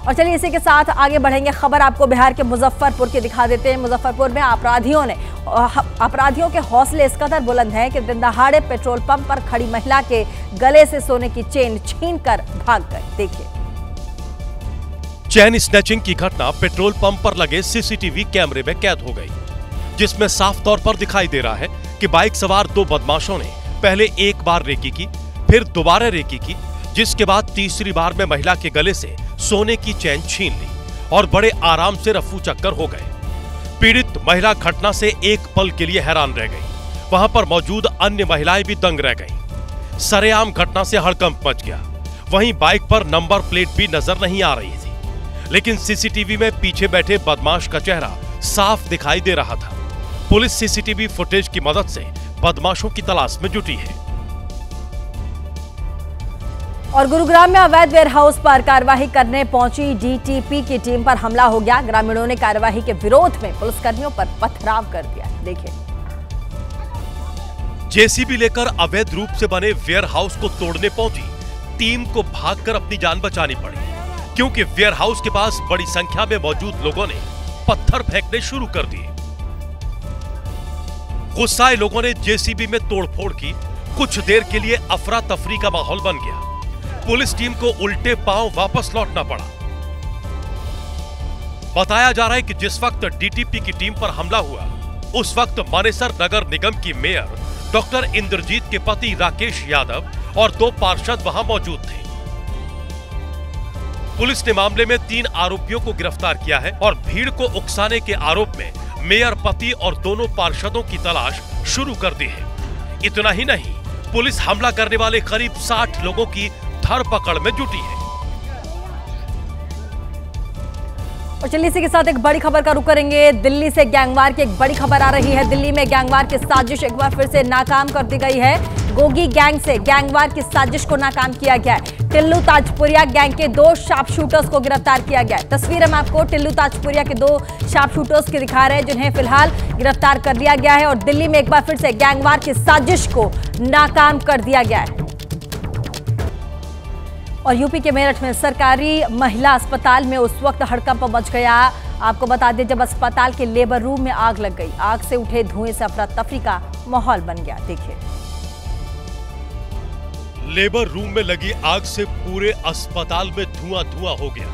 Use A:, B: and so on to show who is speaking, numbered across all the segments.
A: और चलिए इसी के साथ आगे बढ़ेंगे। खबर आपको बिहार के मुजफ्फरपुर की दिखा देते हैं। मुजफ्फरपुर में अपराधियों के हौसले इस कदर बुलंद हैं कि दिन दहाड़े पेट्रोल पंप पर खड़ी महिला के गले से सोने की चेन छीनकर भाग गए। देखिए,
B: चेन स्नैचिंग की घटना पेट्रोल पंप पर लगे सीसीटीवी कैमरे में कैद हो गई, जिसमें साफ तौर पर दिखाई दे रहा है कि बाइक सवार दो बदमाशों ने पहले एक बार रेकी की, फिर दोबारा रेकी की, जिसके बाद तीसरी बार में महिला के गले से सोने की चेन छीन ली और बड़े आराम से रफू चक्कर हो गए। पीड़ित महिला घटना से एक पल के लिए हैरान रह गई। वहां पर मौजूद अन्य महिलाएं भी दंग रह गईं। सरेआम घटना से हड़कंप मच गया। वहीं बाइक पर नंबर प्लेट भी नजर नहीं आ रही थी, लेकिन सीसीटीवी में पीछे बैठे बदमाश का चेहरा साफ दिखाई दे रहा था। पुलिस सीसीटीवी फुटेज की मदद से बदमाशों की तलाश में जुटी है।
A: और गुरुग्राम में अवैध वेयरहाउस पर कार्रवाई करने पहुंची डीटीपी की टीम पर हमला हो गया। ग्रामीणों ने कार्रवाई के विरोध में पुलिसकर्मियों पर पथराव कर दिया। देखिए,
B: जेसीबी लेकर अवैध रूप से बने वेयरहाउस को तोड़ने पहुंची टीम को भागकर अपनी जान बचानी पड़ी, क्योंकि वेयरहाउस के पास बड़ी संख्या में मौजूद लोगों ने पत्थर फेंकने शुरू कर दिए। गुस्साए लोगों ने जेसीबी में तोड़फोड़ की। कुछ देर के लिए अफरा तफरी का माहौल बन गया। पुलिस टीम को उल्टे पांव वापस लौटना पड़ा। बताया जा रहा है कि जिस वक्त डीटीपी की टीम पर हमला हुआ, उस वक्त मानेसर नगर निगम की मेयर डॉक्टर इंद्रजीत के पति राकेश यादव और दो पार्षद वहां मौजूद थे। पुलिस ने मामले में 3 आरोपियों को गिरफ्तार किया है और भीड़ को उकसाने के आरोप में मेयर पति और दोनों पार्षदों की तलाश शुरू कर दी है। इतना ही नहीं, पुलिस हमला करने वाले करीब 60 लोगों की धरपकड़ में जुटी है।
A: और चलिए इसी के साथ एक बड़ी खबर का रुख करेंगे। दिल्ली से गैंगवार की एक बड़ी खबर आ रही है। दिल्ली में गैंगवार की साजिश एक बार फिर से नाकाम कर दी गई है। गोगी गैंग से गैंगवार की साजिश को नाकाम किया गया है। टिल्लू ताजपुरिया गैंग के 2 शार्प शूटर्स को गिरफ्तार किया गया है। तस्वीर हम आपको टिल्लू ताजपुरिया के 2 शार्प शूटर्स की दिखा रहे हैं, जिन्हें फिलहाल गिरफ्तार कर लिया गया है। और दिल्ली में एक बार फिर से गैंगवार की साजिश को नाकाम कर दिया गया है। और यूपी के मेरठ में सरकारी महिला अस्पताल में उस वक्त हड़कंप मच गया। आपको बता दें, जब अस्पताल के लेबर रूम में आग लग गई, आग से उठे धुएं से अफरा तफरी का माहौल बन गया। देखिए,
B: लेबर रूम में लगी आग से पूरे अस्पताल में धुआं धुआं हो गया।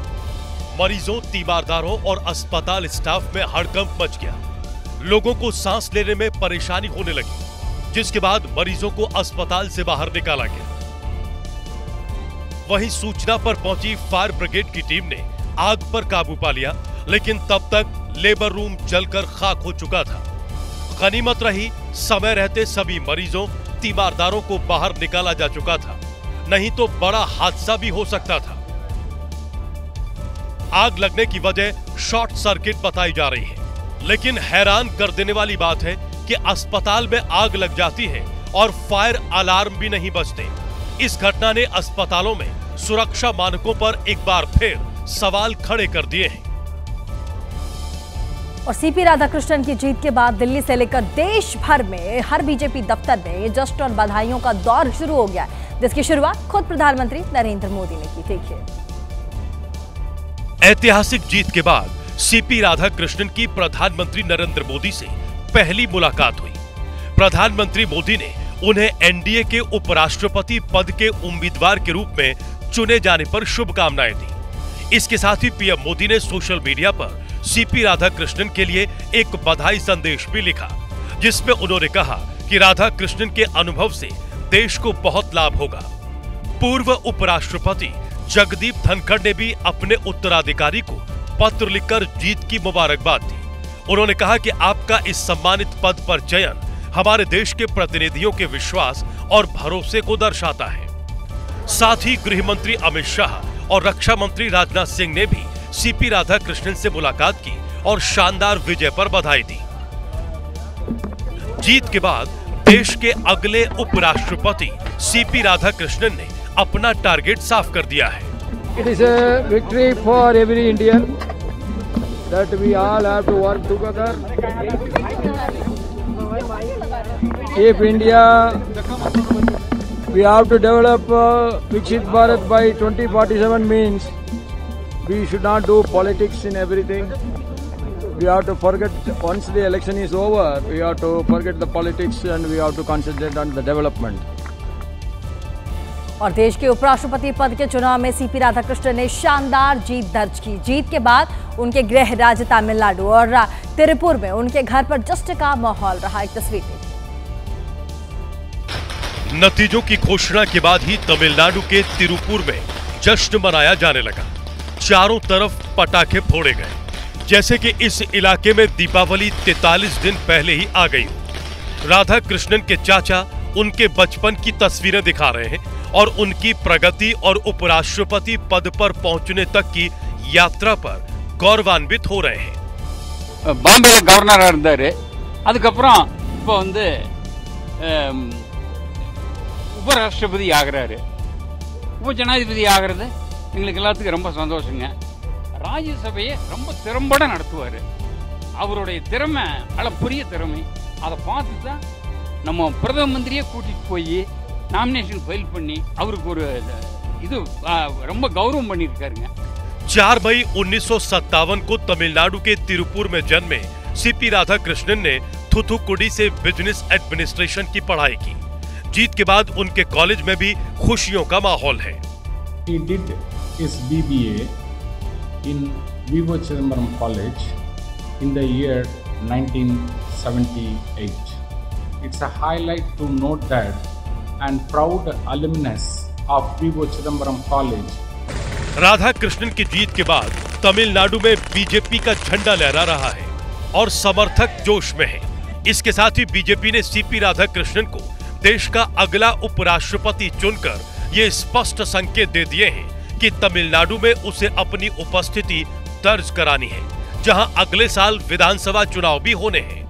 B: मरीजों, तीमारदारों और अस्पताल स्टाफ में हड़कंप मच गया। लोगों को सांस लेने में परेशानी होने लगी, जिसके बाद मरीजों को अस्पताल से बाहर निकाला गया। वहीं सूचना पर पहुंची फायर ब्रिगेड की टीम ने आग पर काबू पा लिया, लेकिन तब तक लेबर रूम जलकर खाक हो चुका था। गनीमत रही, समय रहते सभी मरीजों, तीमारदारों को बाहर निकाला जा चुका था, नहीं तो बड़ा हादसा भी हो सकता था। आग लगने की वजह शॉर्ट सर्किट बताई जा रही है, लेकिन हैरान कर देने वाली बात है कि अस्पताल में आग लग जाती है और फायर अलार्म भी नहीं बजते। इस घटना ने अस्पतालों में सुरक्षा मानकों पर एक बार फिर सवाल खड़े कर दिए हैं।
A: और सीपी राधाकृष्णन की जीत के बाद दिल्ली से लेकर देश भर में हर बीजेपी दफ्तर में जश्न और बधाइयों का दौर शुरू हो गया, जिसकी शुरुआत खुद प्रधानमंत्री नरेंद्र मोदी ने की। देखिए,
B: ऐतिहासिक जीत के बाद सीपी राधाकृष्णन की प्रधानमंत्री नरेंद्र मोदी से पहली मुलाकात हुई। प्रधानमंत्री मोदी ने उन्हें एनडीए के उपराष्ट्रपति पद के उम्मीदवार के रूप में चुने जाने पर शुभकामनाएं दी। इसके साथ ही पीएम मोदी ने सोशल मीडिया पर सीपी राधाकृष्णन के लिए एक बधाई संदेश भी लिखा, जिसमें उन्होंने कहा कि राधाकृष्णन के अनुभव से देश को बहुत लाभ होगा। पूर्व उपराष्ट्रपति जगदीप धनखड़ ने भी अपने उत्तराधिकारी को पत्र लिखकर जीत की मुबारकबाद दी। उन्होंने कहा कि आपका इस सम्मानित पद पर चयन हमारे देश के प्रतिनिधियों के विश्वास और भरोसे को दर्शाता है। साथ ही गृह मंत्री अमित शाह और रक्षा मंत्री राजनाथ सिंह ने भी सीपी राधाकृष्णन से मुलाकात की और शानदार विजय पर बधाई दी। जीत के बाद देश के अगले उपराष्ट्रपति सीपी राधाकृष्णन ने अपना टारगेट साफ कर दिया है।
C: It is a victory for every Indian that we all have to work together. If India, we have to develop Viksit Bharat by 2047 means we should not do politics in everything. We have to forget, once the election is over, we have to forget the politics and we have to concentrate on the development.
A: और देश के उपराष्ट्रपति पद के चुनाव में CP Radhakrishnan ने शानदार जीत दर्ज की। जीत के बाद उनके गृह राज्य तमिलनाडु और तिरुपुर में उनके घर पर जश्न का माहौल रहा। एक तस्वीर देखिए।
B: नतीजों की घोषणा के बाद ही तमिलनाडु के तिरुपुर में जश्न मनाया जाने लगा। चारों तरफ पटाखे फोड़े गए, जैसे कि इस इलाके में दीपावली 43 दिन पहले ही आ गई हो। राधा कृष्णन के चाचा उनके बचपन की तस्वीरें दिखा रहे हैं और उनकी प्रगति और उपराष्ट्रपति पद पर पहुंचने तक की यात्रा पर गौरवान्वित हो रहे हैं।
D: बॉम्बे गवर्नर இருந்தாரு, அதுக்கப்புறம் இப்போ வந்து உபராஷ்டிரபதி ஆகிறாரு, உபஜனாதிபதி ஆகிறது எங்களுக்கு எல்லாத்துக்கும் ரொம்ப சந்தோஷங்க. ராஜ்யசபையை ரொம்ப திறம்பட நடத்துவார். அவருடைய திறமை அளப்பரிய திறமை. அதை பார்த்து தான் நம்ம பிரதம மந்திரியை கூட்டிட்டு போய் நாமினேஷன் ஃபைல் பண்ணி அவருக்கு ஒரு இது ரொம்ப கௌரவம் பண்ணியிருக்காருங்க।
B: 4 मई 1957 को तमिलनाडु के तिरुपुर में जन्मे सीपी राधाकृष्णन ने थुथुकुडी से बिजनेस एडमिनिस्ट्रेशन की पढ़ाई की। जीत के बाद उनके कॉलेज में भी खुशियों का माहौल है।
E: He did his BBA in Vivo Chidambaram College in the year 1978. It's a highlight to note that and proud alumnus of Vivo Chidambaram College.
B: Radha Krishnan की जीत के बाद तमिलनाडु में बीजेपी का झंडा लहरा रहा है और समर्थक जोश में हैं। इसके साथ ही बीजेपी ने सीपी राधाकृष्णन को देश का अगला उपराष्ट्रपति चुनकर ये स्पष्ट संकेत दे दिए हैं कि तमिलनाडु में उसे अपनी उपस्थिति दर्ज करानी है, जहां अगले साल विधानसभा चुनाव भी होने हैं।